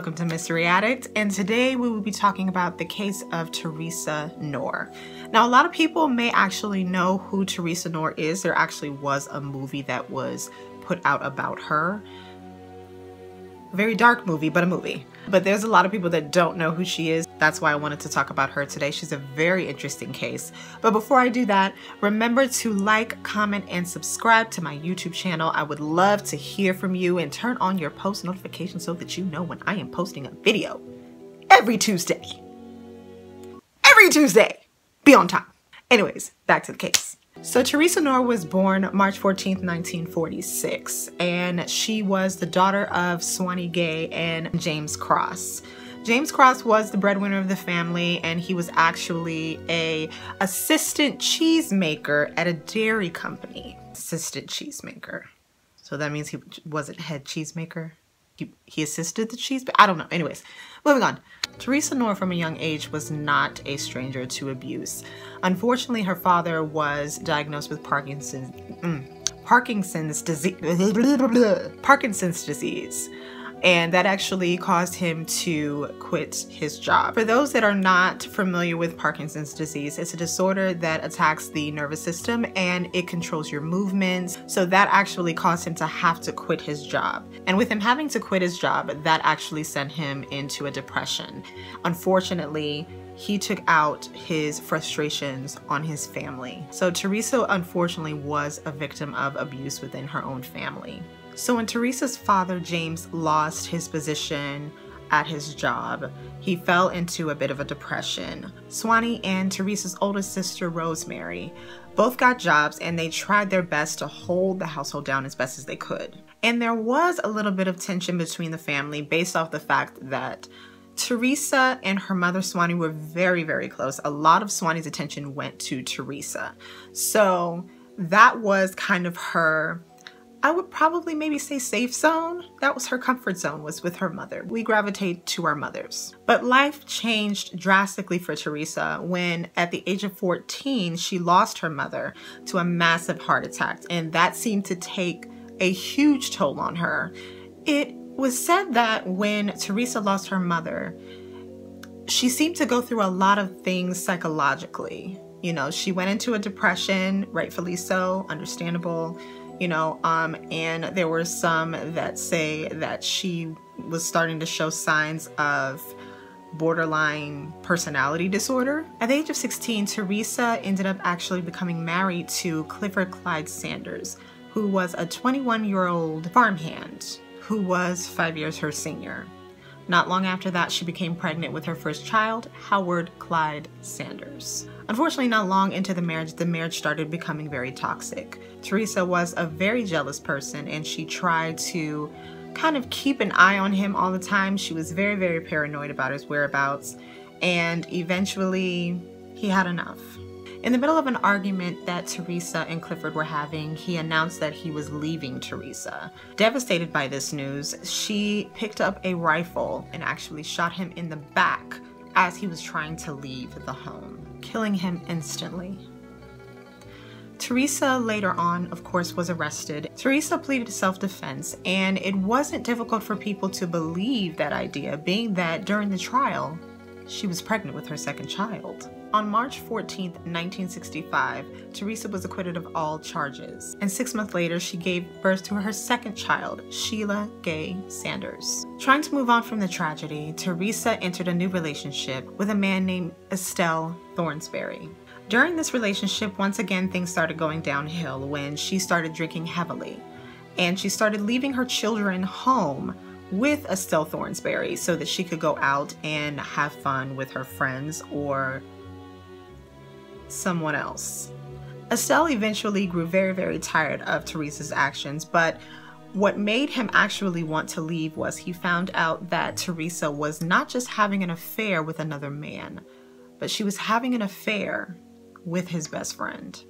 welcome to Mystery Addict, and today we will be talking about the case of Theresa Knorr. Now, a lot of people may actually know who Theresa Knorr is. There actually was a movie that was put out about her. A very dark movie, but a movie. But there's a lot of people that don't know who she is. That's why I wanted to talk about her today. She's a very interesting case. But before I do that, remember to like, comment, and subscribe to my YouTube channel. I would love to hear from you, and turn on your post notifications so that you know when I am posting a video every Tuesday. Every Tuesday! Be on time. Anyways, back to the case. So Theresa Knorr was born March 14th, 1946, and she was the daughter of Swanee Gay and James Cross. James Cross was the breadwinner of the family, and he was actually an assistant cheesemaker at a dairy company. Assistant cheesemaker. So that means he wasn't head cheesemaker? He assisted the cheese, but I don't know. Anyways, moving on. Theresa Knorr from a young age was not a stranger to abuse. Unfortunately, her father was diagnosed with Parkinson's disease. And that actually caused him to quit his job. For those that are not familiar with Parkinson's disease, it's a disorder that attacks the nervous system and it controls your movements. So that actually caused him to have to quit his job. And with him having to quit his job, that actually sent him into a depression. Unfortunately, he took out his frustrations on his family. So Theresa, unfortunately, was a victim of abuse within her own family. So when Theresa's father, James, lost his position at his job, he fell into a bit of a depression. Swanee and Theresa's oldest sister, Rosemary, both got jobs, and they tried their best to hold the household down as best as they could. And there was a little bit of tension between the family based off the fact that Theresa and her mother, Swanee, were very, very close. A lot of Swanee's attention went to Theresa. So that was kind of her, I would probably maybe say, safe zone. That was her comfort zone, was with her mother. We gravitate to our mothers. But life changed drastically for Theresa when at the age of 14, she lost her mother to a massive heart attack. And that seemed to take a huge toll on her. It was said that when Theresa lost her mother, she seemed to go through a lot of things psychologically. You know, she went into a depression, rightfully so, understandable. You know, and there were some that say that she was starting to show signs of borderline personality disorder. At the age of 16, Theresa ended up actually becoming married to Clifford Clyde Sanders, who was a 21-year-old farmhand who was 5 years her senior. Not long after that, she became pregnant with her first child, Howard Clyde Sanders. Unfortunately, not long into the marriage started becoming very toxic. Theresa was a very jealous person, and she tried to kind of keep an eye on him all the time. She was very, very paranoid about his whereabouts, and eventually he had enough. In the middle of an argument that Theresa and Clifford were having, he announced that he was leaving Theresa. Devastated by this news, she picked up a rifle and actually shot him in the back as he was trying to leave the home, killing him instantly. Theresa later on, of course, was arrested. Theresa pleaded self-defense, and it wasn't difficult for people to believe that idea, being that during the trial, she was pregnant with her second child. On March 14th, 1965, Theresa was acquitted of all charges, and 6 months later, she gave birth to her second child, Sheila Gay Sanders. Trying to move on from the tragedy, Theresa entered a new relationship with a man named Estelle Thornsberry. During this relationship, once again, things started going downhill when she started drinking heavily, and she started leaving her children home with Estelle Thornsberry so that she could go out and have fun with her friends or someone else. Estelle eventually grew very, very tired of Theresa's actions, but what made him actually want to leave was he found out that Theresa was not just having an affair with another man, but she was having an affair with his best friend.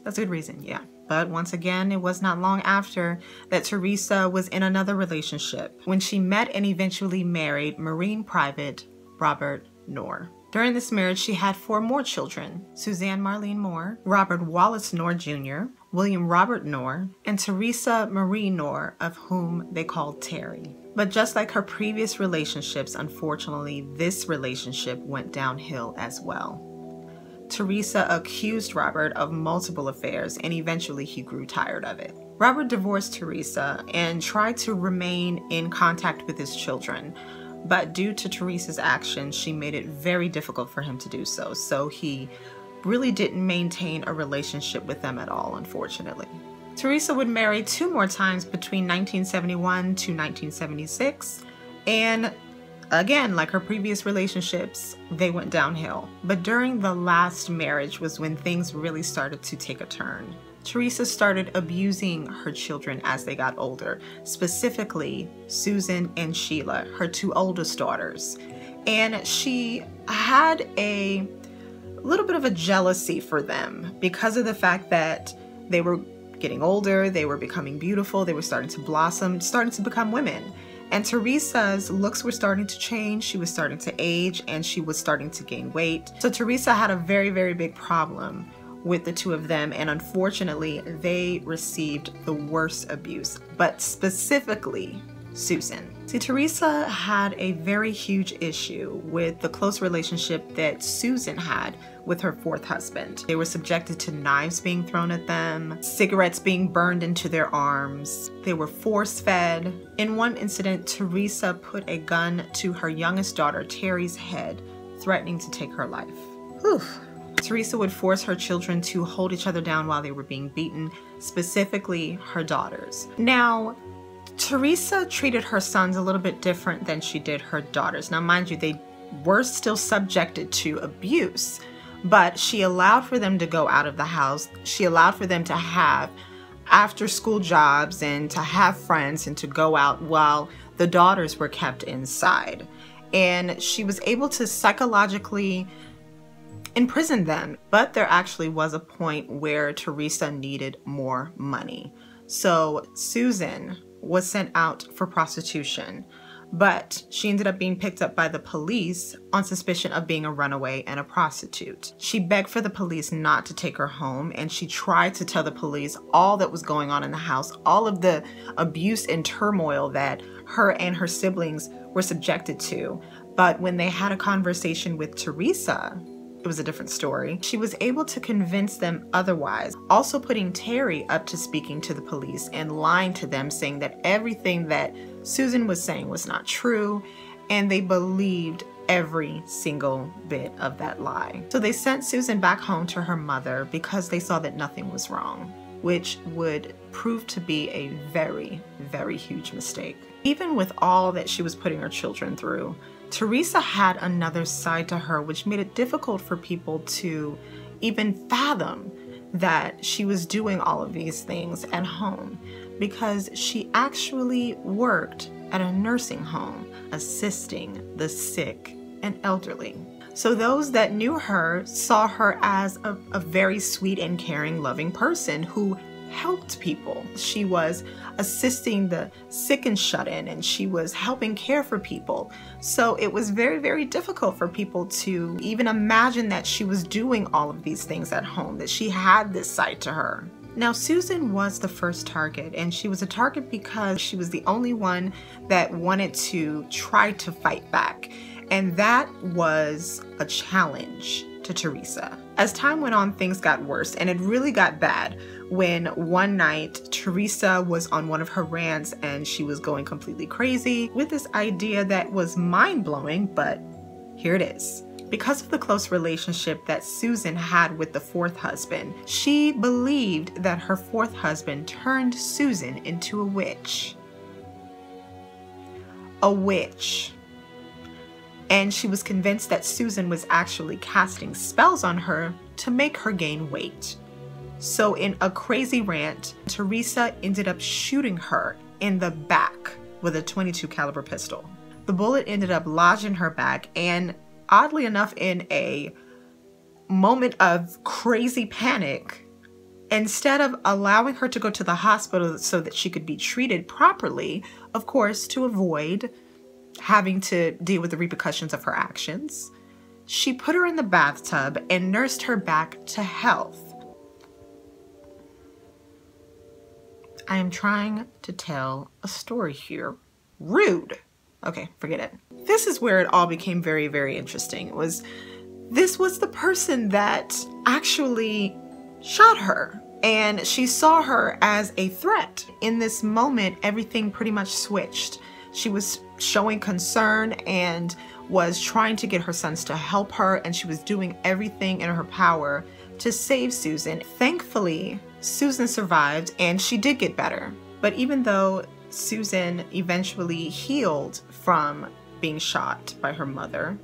That's a good reason, yeah. But once again, it was not long after that Theresa was in another relationship when she met and eventually married Marine Private Robert Knorr. During this marriage, she had 4 more children: Suzanne Marlene Moore, Robert Wallace Knorr Jr., William Robert Knorr, and Theresa Marie Knorr, of whom they called Terry. But just like her previous relationships, unfortunately, this relationship went downhill as well. Teresa accused Robert of multiple affairs, and eventually he grew tired of it. Robert divorced Teresa and tried to remain in contact with his children, but due to Teresa's actions, she made it very difficult for him to do so. So he really didn't maintain a relationship with them at all, unfortunately. Teresa would marry 2 more times between 1971 to 1976, and again, like her previous relationships, they went downhill. But during the last marriage was when things really started to take a turn. Teresa started abusing her children as they got older, specifically Susan and Sheila, her 2 oldest daughters. And she had a little bit of a jealousy for them because of the fact that they were getting older, they were becoming beautiful, they were starting to blossom, starting to become women. And Teresa's looks were starting to change, she was starting to age, and she was starting to gain weight. So Teresa had a very, very big problem with the 2 of them, and unfortunately, they received the worst abuse, but specifically Susan. See, Teresa had a very huge issue with the close relationship that Susan had with her 4th husband. They were subjected to knives being thrown at them, cigarettes being burned into their arms. They were force-fed. In one incident, Teresa put a gun to her youngest daughter, Terry's head, threatening to take her life. Whew. Teresa would force her children to hold each other down while they were being beaten, specifically her daughters. Now, Teresa treated her sons a little bit different than she did her daughters. Now, mind you, they were still subjected to abuse, but she allowed for them to go out of the house. She allowed for them to have after-school jobs and to have friends and to go out while the daughters were kept inside. And she was able to psychologically imprison them. But there actually was a point where Teresa needed more money. So Susan was sent out for prostitution, but she ended up being picked up by the police on suspicion of being a runaway and a prostitute. She begged for the police not to take her home, and she tried to tell the police all that was going on in the house, all of the abuse and turmoil that her and her siblings were subjected to. But when they had a conversation with Teresa, it was a different story. She was able to convince them otherwise, also putting Terry up to speaking to the police and lying to them, saying that everything that Susan was saying was not true, and they believed every single bit of that lie. So they sent Susan back home to her mother because they saw that nothing was wrong, which would prove to be a very, very huge mistake. Even with all that she was putting her children through, Teresa had another side to her, which made it difficult for people to even fathom that she was doing all of these things at home, because she actually worked at a nursing home assisting the sick and elderly. So those that knew her saw her as a very sweet and caring, loving person who helped people. She was assisting the sick and shut-in, and she was helping care for people. So it was very, very difficult for people to even imagine that she was doing all of these things at home, that she had this side to her. Now, Susan was the first target, and she was a target because she was the only one that wanted to try to fight back. And that was a challenge to Teresa. As time went on, things got worse, and it really got bad when one night Teresa was on one of her rants and she was going completely crazy with this idea that was mind-blowing, but here it is. Because of the close relationship that Susan had with the 4th husband, she believed that her 4th husband turned Susan into a witch. A witch. And she was convinced that Susan was actually casting spells on her to make her gain weight. So in a crazy rant, Teresa ended up shooting her in the back with a .22 caliber pistol. The bullet ended up lodged in her back, and oddly enough, in a moment of crazy panic, instead of allowing her to go to the hospital so that she could be treated properly, of course, to avoid having to deal with the repercussions of her actions, she put her in the bathtub and nursed her back to health. I am trying to tell a story here, Rude. Okay, forget it. This is where it all became very, very interesting. This was the person that actually shot her, and she saw her as a threat. In this moment, everything pretty much switched. She was showing concern and was trying to get her sons to help her, and she was doing everything in her power to save Susan. Thankfully, Susan survived and she did get better. But even though Susan eventually healed from being shot by her mother,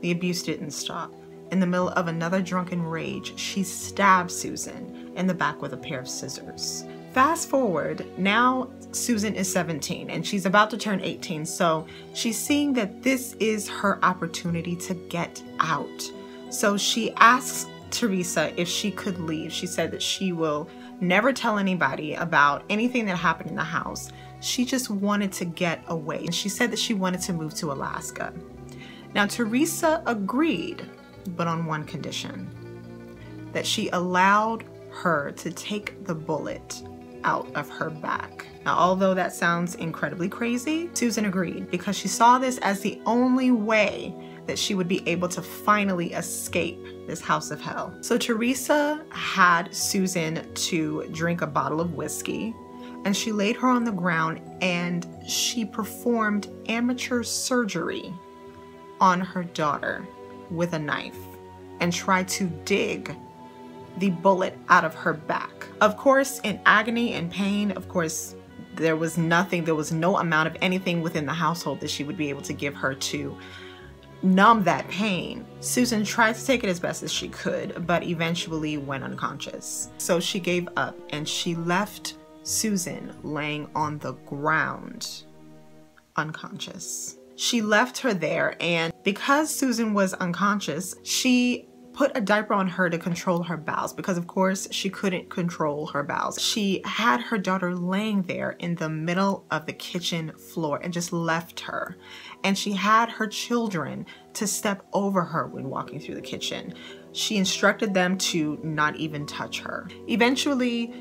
the abuse didn't stop. In the middle of another drunken rage, she stabbed Susan in the back with a pair of scissors. Fast forward, now Susan is 17 and she's about to turn 18, so she's seeing that this is her opportunity to get out. So she asks Teresa if she could leave. She said that she will never tell anybody about anything that happened in the house. She just wanted to get away, and she said that she wanted to move to Alaska. Now Teresa agreed, but on one condition: that she allowed her to take the bullet out of her back. Now, although that sounds incredibly crazy, Susan agreed because she saw this as the only way that she would be able to finally escape this house of hell. So Teresa had Susan to drink a bottle of whiskey, and she laid her on the ground and she performed amateur surgery on her daughter with a knife and tried to dig the bullet out of her back. Of course, in agony and pain, of course, there was no amount of anything within the household that she would be able to give her to numb that pain. Susan tried to take it as best as she could, but eventually went unconscious. So she gave up and she left Susan laying on the ground, unconscious. She left her there, and because Susan was unconscious, she put a diaper on her to control her bowels, because of course she couldn't control her bowels. She had her daughter laying there in the middle of the kitchen floor and just left her. And she had her children to step over her when walking through the kitchen. She instructed them to not even touch her. Eventually,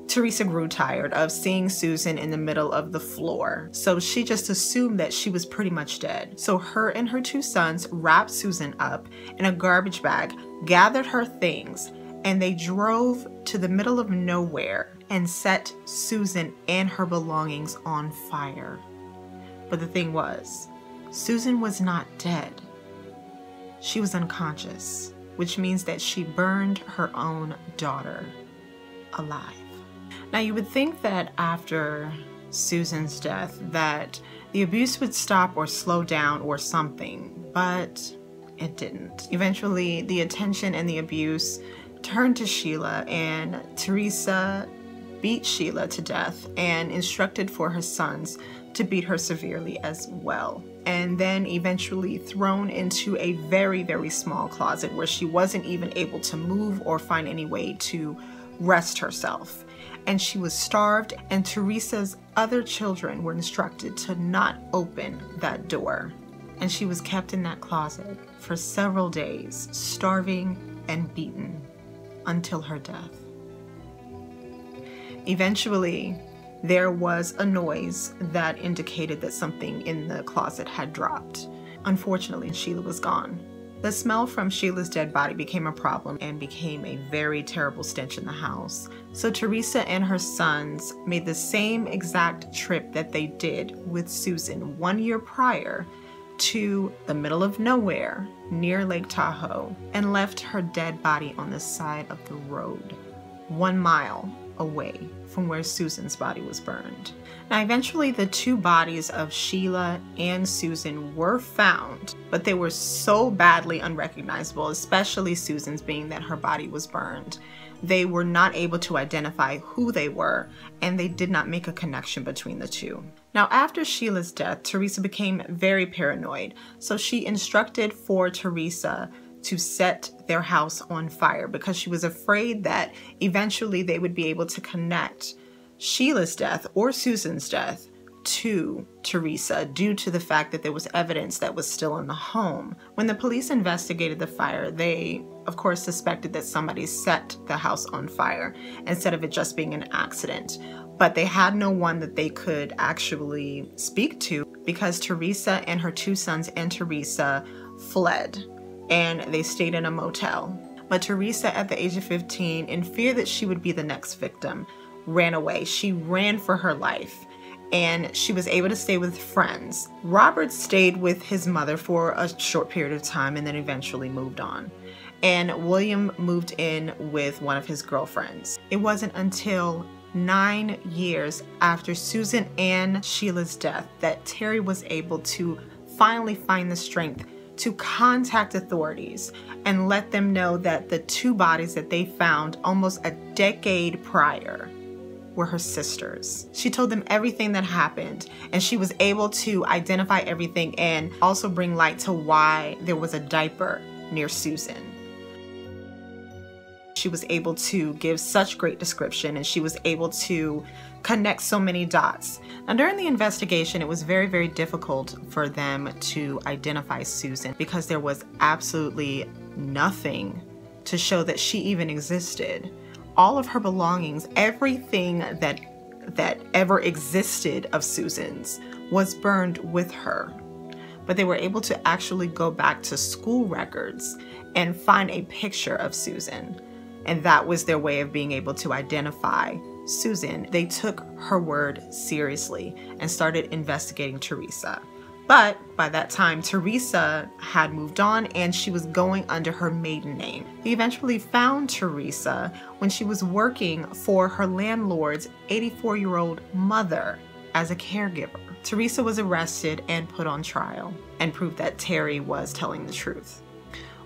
Teresa grew tired of seeing Susan in the middle of the floor, so she just assumed that she was pretty much dead. So her and her two sons wrapped Susan up in a garbage bag, gathered her things, and they drove to the middle of nowhere and set Susan and her belongings on fire. But the thing was, Susan was not dead. She was unconscious, which means that she burned her own daughter alive. Now, you would think that after Susan's death that the abuse would stop or slow down or something, but it didn't. Eventually, the attention and the abuse turned to Sheila, and Teresa beat Sheila to death and instructed for her sons to beat her severely as well. And then eventually thrown into a very, very small closet where she wasn't even able to move or find any way to rest herself. And she was starved, and Teresa's other children were instructed to not open that door. And she was kept in that closet for several days, starving and beaten until her death. Eventually, there was a noise that indicated that something in the closet had dropped. Unfortunately, Sheila was gone. The smell from Sheila's dead body became a problem and became a very terrible stench in the house. So Teresa and her sons made the same exact trip that they did with Susan 1 year prior to the middle of nowhere near Lake Tahoe and left her dead body on the side of the road, 1 mile away from where Susan's body was burned. Now, eventually the two bodies of Sheila and Susan were found, but they were so badly unrecognizable, especially Susan's, being that her body was burned. They were not able to identify who they were, and they did not make a connection between the two. Now, after Sheila's death, Teresa became very paranoid, so she instructed for Teresa to set their house on fire because she was afraid that eventually they would be able to connect Sheila's death or Susan's death to Teresa due to the fact that there was evidence that was still in the home. When the police investigated the fire, they of course suspected that somebody set the house on fire instead of it just being an accident. but they had no one that they could actually speak to because Teresa and her 2 sons and Teresa fled and they stayed in a motel. But Teresa, at the age of 15, in fear that she would be the next victim, ran away. She ran for her life and she was able to stay with friends. Robert stayed with his mother for a short period of time and then eventually moved on. And William moved in with one of his girlfriends. It wasn't until 9 years after Susan and Sheila's death that Terry was able to finally find the strength to contact authorities and let them know that the 2 bodies that they found almost a decade prior were her sisters. She told them everything that happened, and she was able to identify everything and also bring light to why there was a diaper near Susan. She was able to give such great description, and she was able to connect so many dots. Now, during the investigation, it was very, very difficult for them to identify Susan because there was absolutely nothing to show that she even existed. All of her belongings, everything that ever existed of Susan's was burned with her. But they were able to actually go back to school records and find a picture of Susan. And that was their way of being able to identify Susan. They took her word seriously and started investigating Teresa. But by that time, Teresa had moved on and she was going under her maiden name. They eventually found Teresa when she was working for her landlord's 84-year-old mother as a caregiver. Teresa was arrested and put on trial and proved that Terry was telling the truth.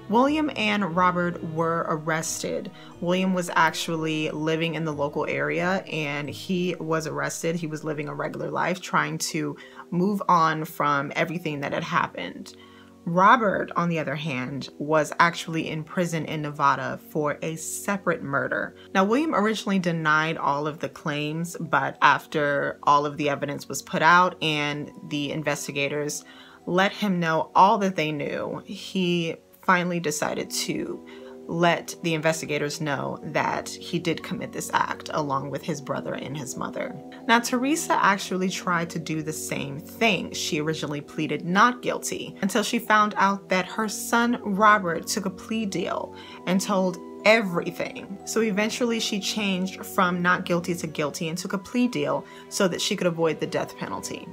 William and Robert were arrested. William was actually living in the local area and he was arrested. He was living a regular life, trying to move on from everything that had happened. Robert, on the other hand, was actually in prison in Nevada for a separate murder. Now, William originally denied all of the claims, but after all of the evidence was put out and the investigators let him know all that they knew, he finally decided to let the investigators know that he did commit this act along with his brother and his mother. Now, Teresa actually tried to do the same thing. She originally pleaded not guilty until she found out that her son Robert took a plea deal and told everything. So eventually she changed from not guilty to guilty and took a plea deal so that she could avoid the death penalty.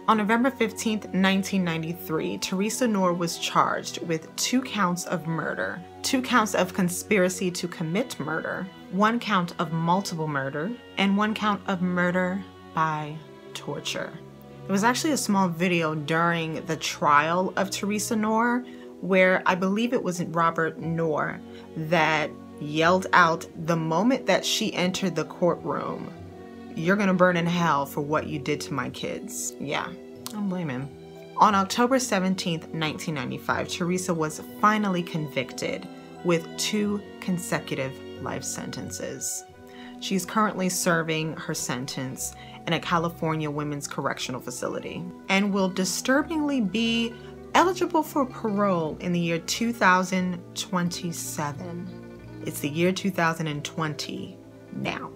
On November 15, 1993, Theresa Knorr was charged with 2 counts of murder, 2 counts of conspiracy to commit murder, 1 count of multiple murder, and 1 count of murder by torture. There was actually a small video during the trial of Theresa Knorr where I believe it was Robert Knorr that yelled out the moment that she entered the courtroom, "You're gonna burn in hell for what you did to my kids." Yeah, I don't blame him. On October 17th, 1995, Teresa was finally convicted with 2 consecutive life sentences. She's currently serving her sentence in a California women's correctional facility and will disturbingly be eligible for parole in the year 2027. It's the year 2020 now.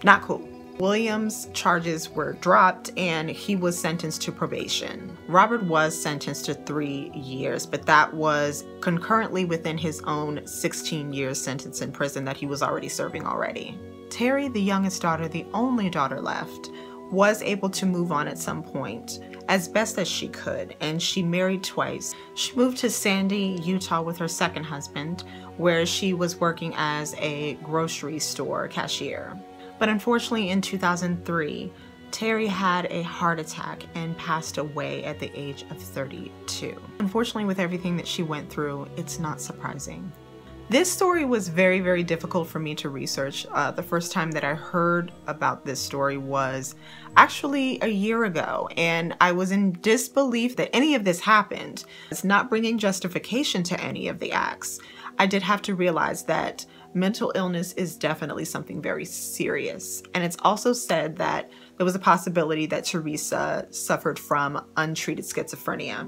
Not cool. William's charges were dropped and he was sentenced to probation. Robert was sentenced to 3 years, but that was concurrently within his own 16-year sentence in prison that he was already serving already. Terry, the youngest daughter, the only daughter left, was able to move on at some point as best as she could, and she married twice. She moved to Sandy, Utah with her second husband, where she was working as a grocery store cashier. But unfortunately, in 2003, Terry had a heart attack and passed away at the age of 32. Unfortunately, with everything that she went through, it's not surprising. This story was very, very difficult for me to research. The first time that I heard about this story was actually a year ago, and I was in disbelief that any of this happened. It's not bringing justification to any of the acts. I did have to realize that mental illness is definitely something very serious. And it's also said that there was a possibility that Teresa suffered from untreated schizophrenia,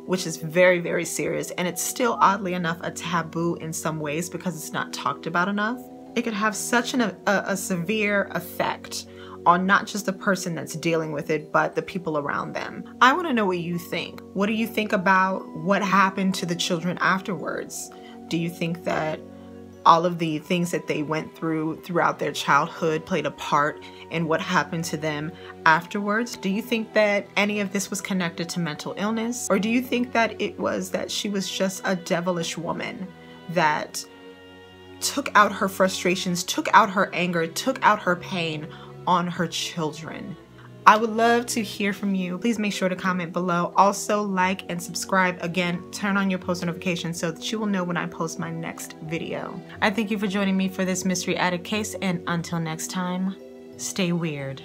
which is very, very serious. And it's still, oddly enough, a taboo in some ways because it's not talked about enough. It could have such a severe effect on not just the person that's dealing with it, but the people around them. I want to know what you think. What do you think about what happened to the children afterwards? Do you think that all of the things that they went through throughout their childhood played a part in what happened to them afterwards? Do you think that any of this was connected to mental illness? Or do you think that it was that she was just a devilish woman that took out her frustrations, took out her anger, took out her pain on her children? I would love to hear from you. Please make sure to comment below. Also, like and subscribe. Again, turn on your post notifications so that you will know when I post my next video. I thank you for joining me for this Mystery Attic case, and until next time, stay weird.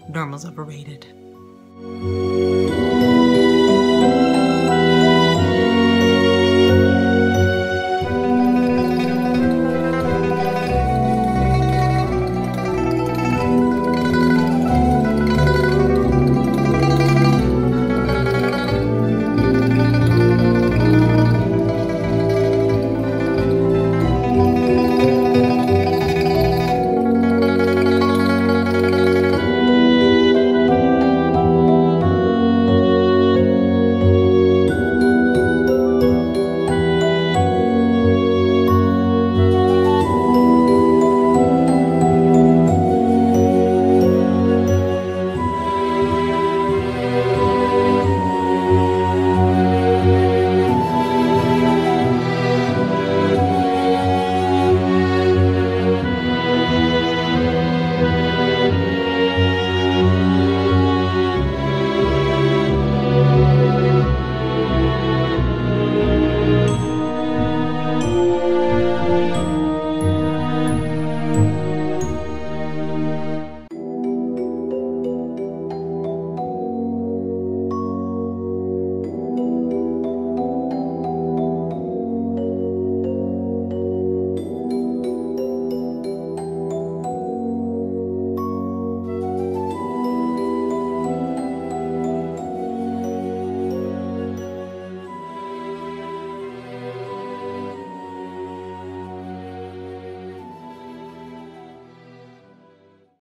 Normal's overrated.